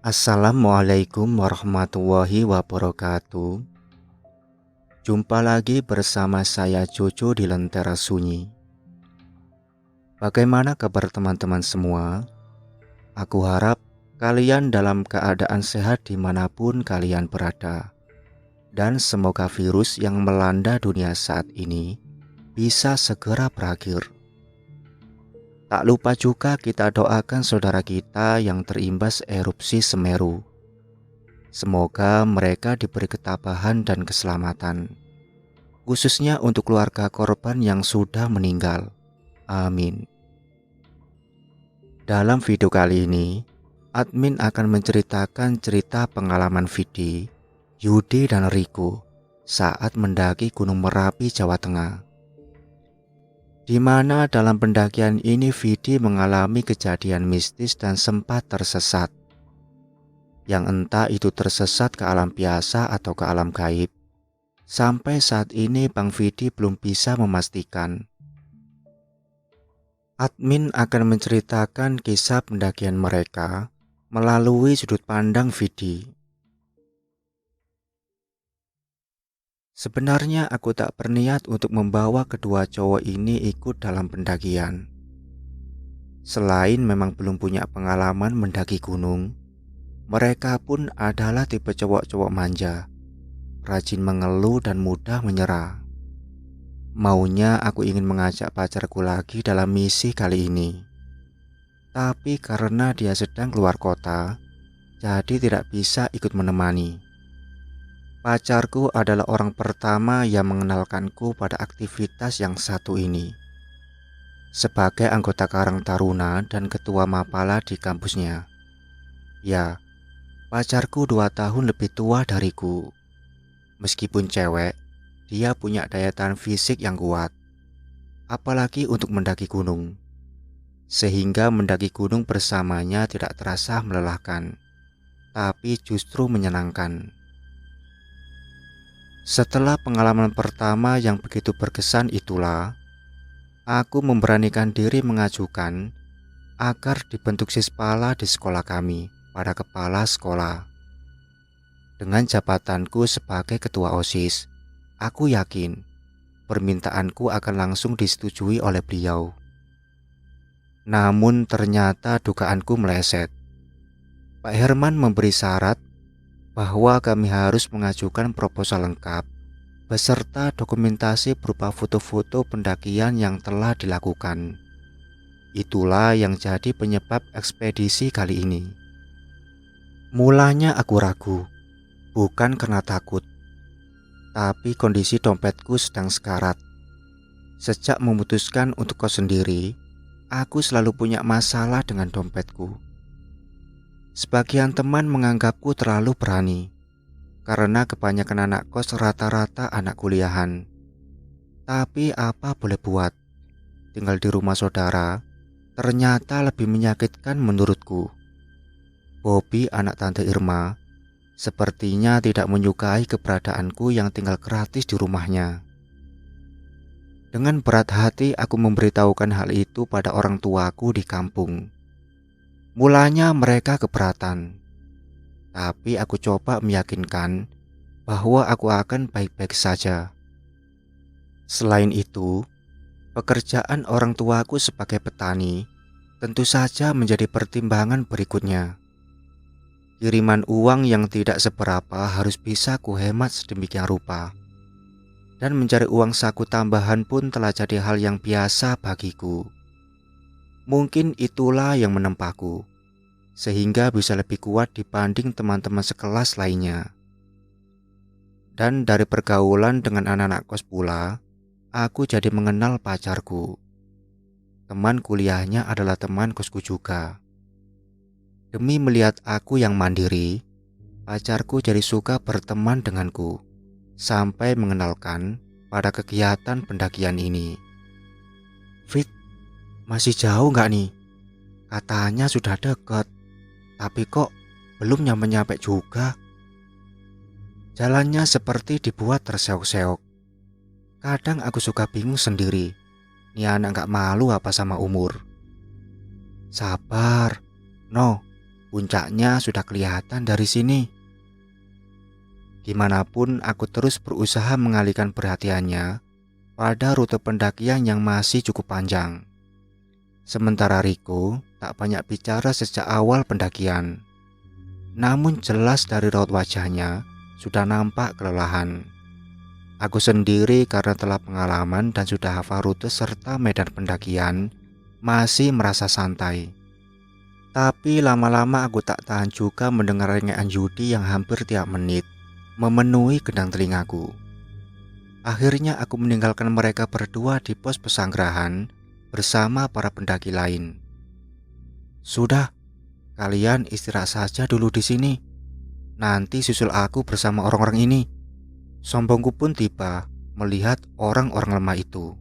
Assalamualaikum warahmatullahi wabarakatuh. Jumpa lagi bersama saya Jojo di Lentera Sunyi. Bagaimana kabar teman-teman semua? Aku harap kalian dalam keadaan sehat dimanapun kalian berada. Dan semoga virus yang melanda dunia saat ini bisa segera berakhir. Tak lupa juga kita doakan saudara kita yang terimbas erupsi Semeru. Semoga mereka diberi ketabahan dan keselamatan, khususnya untuk keluarga korban yang sudah meninggal. Amin. Dalam video kali ini, admin akan menceritakan cerita pengalaman Vidi, Yudi, dan Riko saat mendaki Gunung Merapi, Jawa Tengah. Di mana dalam pendakian ini Vidi mengalami kejadian mistis dan sempat tersesat. Yang entah itu tersesat ke alam biasa atau ke alam gaib. Sampai saat ini Bang Vidi belum bisa memastikan. Admin akan menceritakan kisah pendakian mereka melalui sudut pandang Vidi. Sebenarnya aku tak berniat untuk membawa kedua cowok ini ikut dalam pendakian. Selain memang belum punya pengalaman mendaki gunung, mereka pun adalah tipe cowok-cowok manja, rajin mengeluh dan mudah menyerah. Maunya aku ingin mengajak pacarku lagi dalam misi kali ini. Tapi karena dia sedang keluar kota, jadi tidak bisa ikut menemani. Pacarku adalah orang pertama yang mengenalkanku pada aktivitas yang satu ini. Sebagai anggota Karang Taruna dan ketua Mapala di kampusnya. Ya, pacarku 2 tahun lebih tua dariku. Meskipun cewek, dia punya daya tahan fisik yang kuat. Apalagi untuk mendaki gunung. Sehingga mendaki gunung bersamanya tidak terasa melelahkan, tapi justru menyenangkan. Setelah pengalaman pertama yang begitu berkesan itulah, aku memberanikan diri mengajukan agar dibentuk sispala di sekolah kami pada kepala sekolah. Dengan jabatanku sebagai ketua OSIS, aku yakin permintaanku akan langsung disetujui oleh beliau. Namun ternyata dugaanku meleset. Pak Herman memberi syarat bahwa kami harus mengajukan proposal lengkap beserta dokumentasi berupa foto-foto pendakian yang telah dilakukan. Itulah yang jadi penyebab ekspedisi kali ini. Mulanya aku ragu, bukan karena takut, tapi kondisi dompetku sedang sekarat. Sejak memutuskan untuk kos sendiri, aku selalu punya masalah dengan dompetku. Sebagian teman menganggapku terlalu berani, karena kebanyakan anak kos rata-rata anak kuliahan. Tapi apa boleh buat, tinggal di rumah saudara ternyata lebih menyakitkan menurutku. Bobby, anak Tante Irma, sepertinya tidak menyukai keberadaanku yang tinggal gratis di rumahnya. Dengan berat hati aku memberitahukan hal itu pada orang tuaku di kampung. Mulanya mereka keberatan, tapi aku coba meyakinkan bahwa aku akan baik-baik saja. Selain itu, pekerjaan orang tuaku sebagai petani tentu saja menjadi pertimbangan berikutnya. Kiriman uang yang tidak seberapa harus bisa kuhemat sedemikian rupa. Dan mencari uang saku tambahan pun telah jadi hal yang biasa bagiku. Mungkin itulah yang menempaku, sehingga bisa lebih kuat dibanding teman-teman sekelas lainnya. Dan dari pergaulan dengan anak-anak kos pula, aku jadi mengenal pacarku. Teman kuliahnya adalah teman kosku juga. Demi melihat aku yang mandiri, pacarku jadi suka berteman denganku, sampai mengenalkan pada kegiatan pendakian ini. "Fit, masih jauh gak nih? Katanya sudah dekat, tapi kok belum nyampe-nyampe juga." Jalannya seperti dibuat terseok-seok. Kadang aku suka bingung sendiri, ini anak gak malu apa sama umur. "Sabar, no, Puncaknya sudah kelihatan dari sini. Dimanapun aku terus berusaha mengalihkan perhatiannya pada rute pendakian yang masih cukup panjang. Sementara Riko tak banyak bicara sejak awal pendakian. Namun jelas dari raut wajahnya sudah nampak kelelahan. Aku sendiri karena telah pengalaman dan sudah hafal rute serta medan pendakian, masih merasa santai. Tapi lama-lama aku tak tahan juga mendengar rengean judi yang hampir tiap menit memenuhi gendang telingaku. Akhirnya aku meninggalkan mereka berdua di pos pesanggerahan bersama para pendaki lain. Sudah, kalian istirahat saja dulu di sini. Nanti susul aku bersama orang-orang ini. Sombongku pun tiba melihat orang-orang lemah itu.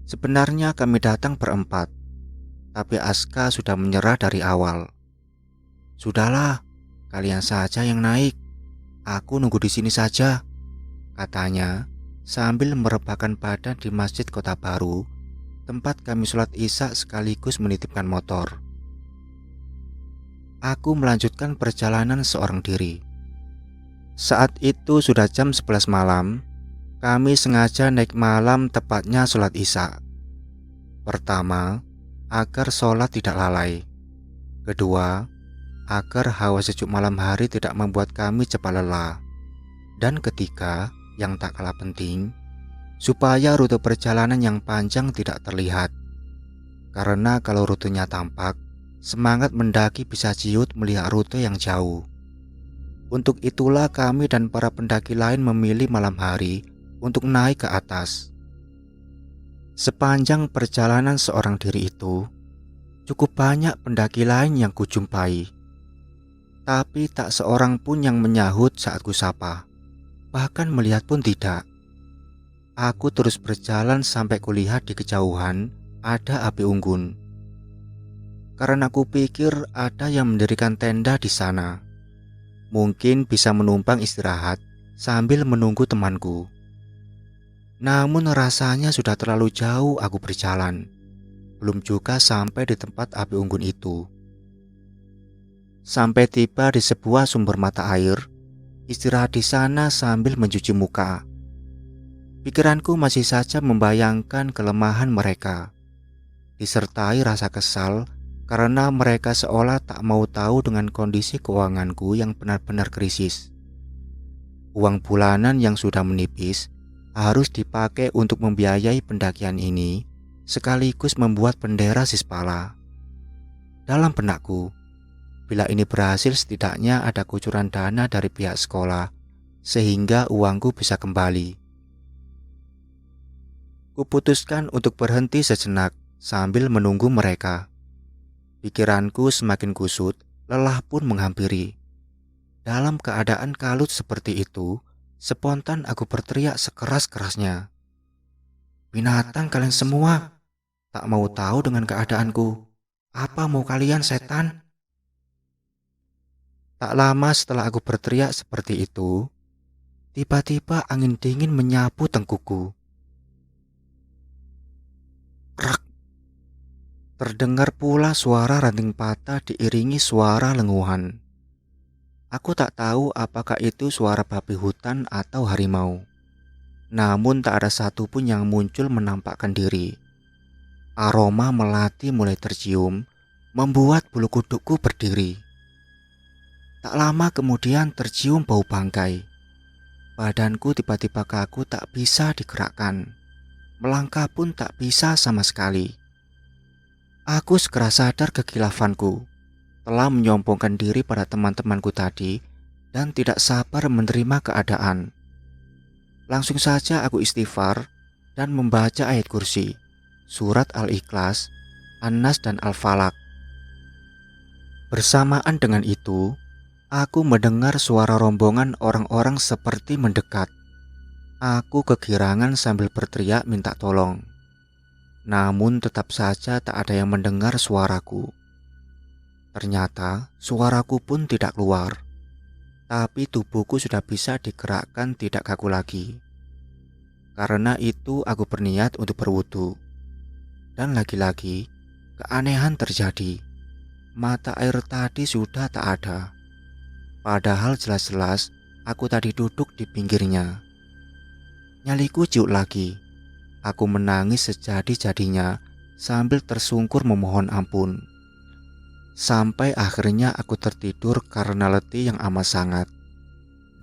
Sebenarnya kami datang berempat, tapi Aska sudah menyerah dari awal. Sudahlah, kalian saja yang naik. Aku nunggu di sini saja, katanya sambil merebahkan badan di Masjid Kota Baru, tempat kami sholat Isya sekaligus menitipkan motor. Aku melanjutkan perjalanan seorang diri. Saat itu sudah jam 11 malam. Kami sengaja naik malam tepatnya sholat Isya. Pertama, agar sholat tidak lalai. Kedua, agar hawa sejuk malam hari tidak membuat kami cepat lelah. Dan ketiga, yang tak kalah penting, supaya rute perjalanan yang panjang tidak terlihat. Karena kalau rutenya tampak, semangat mendaki bisa ciut melihat rute yang jauh. Untuk itulah kami dan para pendaki lain memilih malam hari untuk naik ke atas. Sepanjang perjalanan seorang diri itu, cukup banyak pendaki lain yang kujumpai. Tapi tak seorang pun yang menyahut saat kusapa. Bahkan melihat pun tidak. Aku terus berjalan sampai kulihat di kejauhan ada api unggun. Karena aku pikir ada yang mendirikan tenda di sana. Mungkin bisa menumpang istirahat sambil menunggu temanku. Namun rasanya sudah terlalu jauh aku berjalan. Belum juga sampai di tempat api unggun itu. Sampai tiba di sebuah sumber mata air, istirahat di sana sambil mencuci muka. Pikiranku masih saja membayangkan kelemahan mereka, disertai rasa kesal karena mereka seolah tak mau tahu dengan kondisi keuanganku yang benar-benar krisis. Uang bulanan yang sudah menipis harus dipakai untuk membiayai pendakian ini, sekaligus membuat bendera Sispala. Dalam benakku, bila ini berhasil setidaknya ada kucuran dana dari pihak sekolah, sehingga uangku bisa kembali. Kuputuskan untuk berhenti sejenak sambil menunggu mereka. Pikiranku semakin kusut, lelah pun menghampiri. Dalam keadaan kalut seperti itu, spontan aku berteriak sekeras-kerasnya. Binatang kalian semua, tak mau tahu dengan keadaanku. Apa mau kalian, setan? Tak lama setelah aku berteriak seperti itu, tiba-tiba angin dingin menyapu tengkukku. Krak! Terdengar pula suara ranting patah diiringi suara lenguhan. Aku tak tahu apakah itu suara babi hutan atau harimau. Namun tak ada satupun yang muncul menampakkan diri. Aroma melati mulai tercium, membuat bulu kudukku berdiri. Tak lama kemudian tercium bau bangkai. Badanku tiba-tiba kaku, tak bisa digerakkan. Melangkah pun tak bisa sama sekali. Aku segera sadar kekilafanku. Telah menyombongkan diri pada teman-temanku tadi dan tidak sabar menerima keadaan. Langsung saja aku istighfar dan membaca ayat kursi, surat Al-Ikhlas, An-Nas dan Al-Falaq. Bersamaan dengan itu, aku mendengar suara rombongan orang-orang seperti mendekat. Aku kegirangan sambil berteriak minta tolong. Namun tetap saja tak ada yang mendengar suaraku. Ternyata suaraku pun tidak keluar. Tapi tubuhku sudah bisa digerakkan tidak kaku lagi. Karena itu aku berniat untuk berwudu. Dan lagi-lagi keanehan terjadi. mata air tadi sudah tak ada. Padahal jelas-jelas aku tadi duduk di pinggirnya. Nyaliku ciut lagi. Aku menangis sejadi-jadinya sambil tersungkur memohon ampun. Sampai akhirnya aku tertidur karena letih yang amat sangat.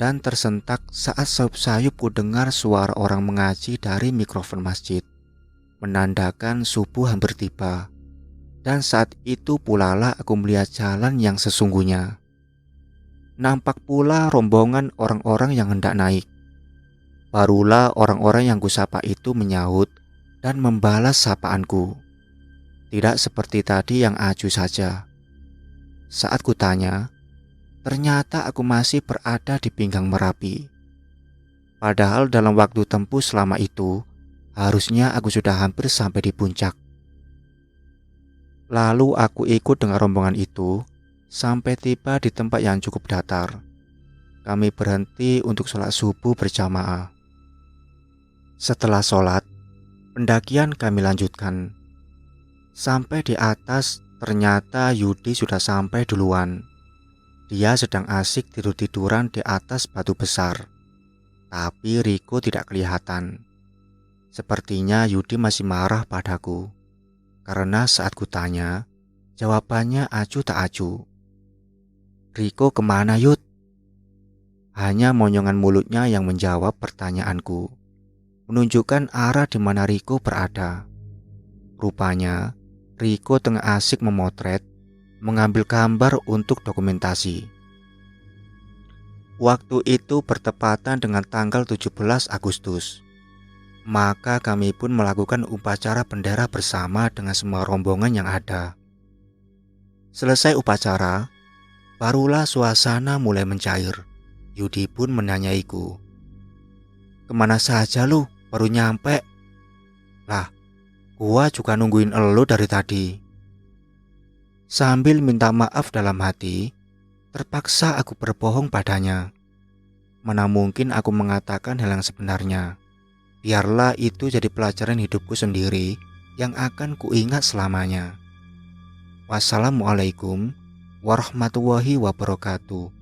Dan tersentak saat sayup-sayup ku dengar suara orang mengaji dari mikrofon masjid, menandakan subuh hampir tiba. Dan saat itu pula lah aku melihat jalan yang sesungguhnya. Nampak pula rombongan orang-orang yang hendak naik. Barulah orang-orang yang kusapa itu menyahut dan membalas sapaanku. Tidak seperti tadi yang acuh saja. Saat kutanya, ternyata aku masih berada di pinggang Merapi. Padahal dalam waktu tempuh selama itu, harusnya aku sudah hampir sampai di puncak. Lalu aku ikut dengan rombongan itu sampai tiba di tempat yang cukup datar. Kami berhenti untuk sholat subuh berjamaah. Setelah sholat, pendakian kami lanjutkan. Sampai di atas, ternyata Yudi sudah sampai duluan. Dia sedang asik tidur-tiduran di atas batu besar. Tapi Riko tidak kelihatan. Sepertinya Yudi masih marah padaku. Karena saat kutanya, jawabannya acuh tak acuh. "Riko kemana, Yud?" Hanya monyongan mulutnya yang menjawab pertanyaanku, menunjukkan arah di mana Riko berada. Rupanya, Riko tengah asik memotret, mengambil gambar untuk dokumentasi. Waktu itu bertepatan dengan tanggal 17 Agustus. Maka kami pun melakukan upacara bendera bersama dengan semua rombongan yang ada. Selesai upacara, barulah suasana mulai mencair. Yudi pun menanyaiku, "Kemana saja lu? Baru nyampe." "Lah, gua juga nungguin elu dari tadi." Sambil minta maaf dalam hati, terpaksa aku berbohong padanya. Mana mungkin aku mengatakan hal yang sebenarnya. Biarlah itu jadi pelajaran hidupku sendiri yang akan kuingat selamanya. Wassalamualaikum warahmatullahi wabarakatuh.